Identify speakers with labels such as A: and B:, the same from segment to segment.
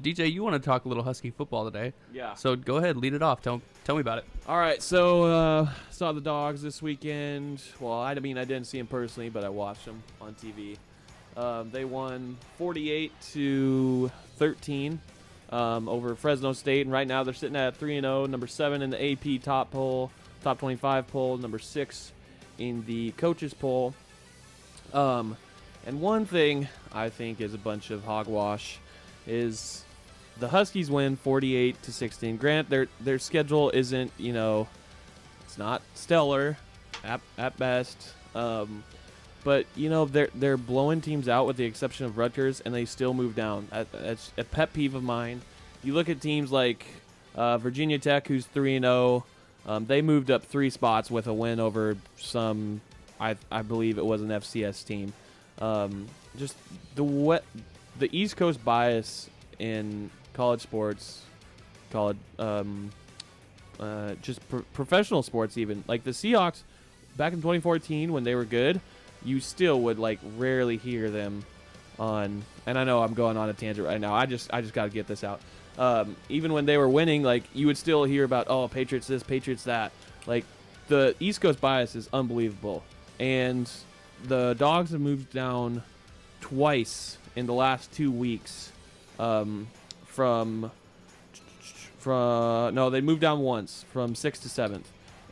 A: DJ, you want to talk a little Husky football today.
B: Yeah.
A: So go ahead, lead it off. Tell me about it.
B: All right, so saw the Dogs this weekend. Well, I didn't see them personally, but I watched them on TV. They won 48-13 over Fresno State, and right now they're sitting at 3-0, number 7 in the AP top 25 poll, number 6 in the coaches poll. And one thing I think is a bunch of hogwash is the Huskies win 48-16. Grant, their schedule isn't, it's not stellar at best. But they're blowing teams out with the exception of Rutgers, and they still move down. That's a pet peeve of mine. You look at teams like Virginia Tech, who's 3-0. They moved up 3 spots with a win over some, I believe it was an FCS team. Just the East Coast bias in college sports, professional sports even. Like the Seahawks back in 2014 when they were good, you still would rarely hear them on, and I know I'm going on a tangent right now. I just got to get this out. Even when they were winning, you would still hear about, oh, Patriots this, Patriots that. The East Coast bias is unbelievable. And the Dogs have moved down twice in the last 2 weeks. They moved down once from 6th to 7th.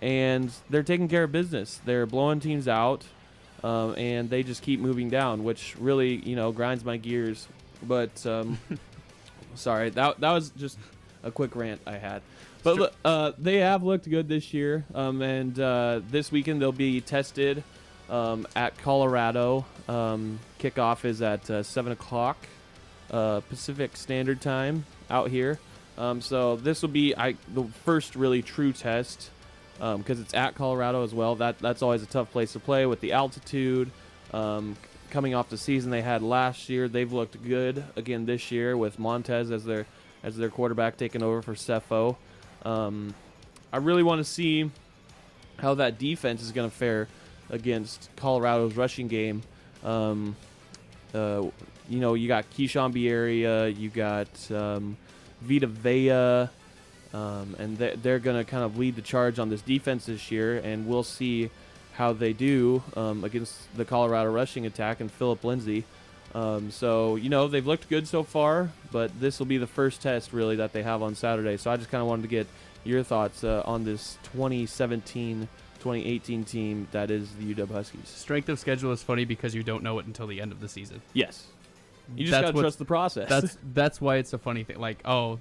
B: And they're taking care of business. They're blowing teams out, and they just keep moving down, which really, grinds my gears. But sorry, that was just a quick rant I had. But look, they have looked good this year, and this weekend they'll be tested at Colorado. Kickoff is at 7 o'clock Pacific Standard Time out here. So this will be the first really true test because it's at Colorado as well. That's always a tough place to play with the altitude. Coming off the season they had last year, they've looked good again this year with Montez as their quarterback taking over for Cepho. I really want to see how that defense is going to fare against Colorado's rushing game. You got Keyshawn Bierria, you got Vita Vea, and they're going to kind of lead the charge on this defense this year, and we'll see how they do against the Colorado rushing attack and Phillip Lindsay. So, they've looked good so far, but this will be the first test, really, that they have on Saturday. So I just kind of wanted to get your thoughts on this 2017-2018 team that is the UW Huskies.
A: Strength of schedule is funny because you don't know it until the end of the season.
B: Yes. You just got to trust the process.
A: That's why it's a funny thing.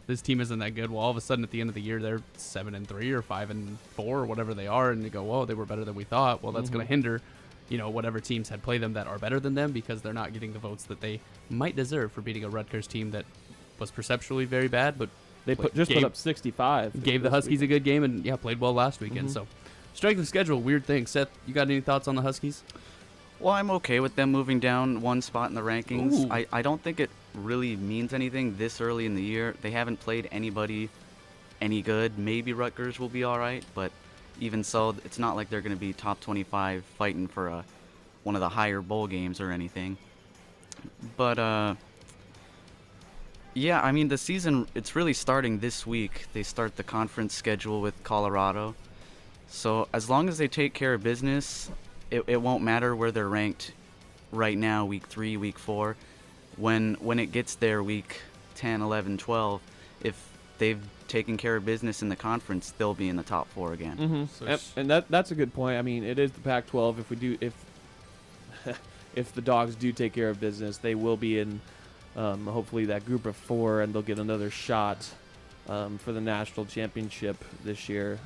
A: This team isn't that good. Well, all of a sudden at the end of the year, they're 7-3 or 5-4 or whatever they are, and you go, whoa, they were better than we thought. Well, that's going to hinder whatever teams had played them that are better than them because they're not getting the votes that they might deserve for beating a Rutgers team that was perceptually very bad, but
B: they put up 65.
A: Gave the Huskies a good game and, played well last weekend. So, strength of schedule, weird thing. Seth, you got any thoughts on the Huskies?
C: Well, I'm okay with them moving down one spot in the rankings.
A: Ooh.
C: I don't think it really means anything this early in the year. They haven't played anybody any good. Maybe Rutgers will be all right, but even so, it's not like they're going to be top 25 fighting for one of the higher bowl games or anything. But, the season, it's really starting this week. They start the conference schedule with Colorado. So as long as they take care of business, it won't matter where they're ranked right now, week 3, week 4. When it gets there, week 10, 11, 12, if they've taken care of business in the conference, they'll be in the top 4 again.
B: Mm-hmm. So and that's a good point. I mean, it is the Pac-12. If the Dogs do take care of business, they will be in hopefully that group of 4, and they'll get another shot for the national championship this year.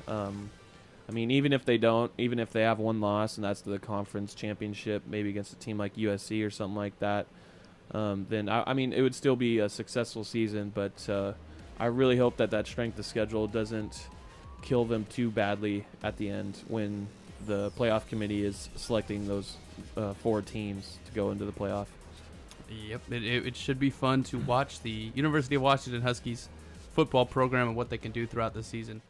B: Even if they don't, even if they have one loss, and that's the conference championship, maybe against a team like USC or something like that, then, it would still be a successful season. But I really hope that strength of schedule doesn't kill them too badly at the end when the playoff committee is selecting those 4 teams to go into the playoff.
A: Yep, it should be fun to watch the University of Washington Huskies football program and what they can do throughout the season.